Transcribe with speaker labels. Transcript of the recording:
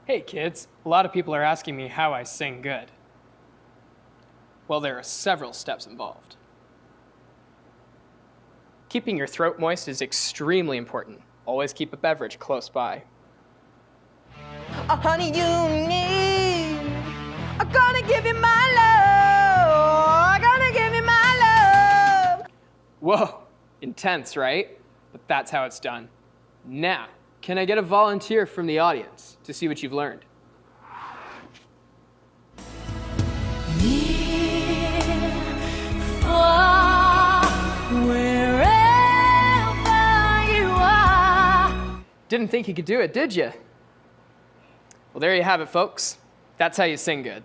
Speaker 1: Hey kids, a lot of people are asking me how I sing good. Well, there are several steps involved. Keeping your throat moist is extremely important. Always keep a beverage close by.
Speaker 2: Oh, honey, you need. I'm gonna give you my love. I'm gonna give you my love.
Speaker 1: Whoa, intense, right? But that's how it's done. Now, can I get a volunteer from the audience to see what you've learned? Didn't think you could do it, did you? Well, there you have it, folks. That's how you sing good.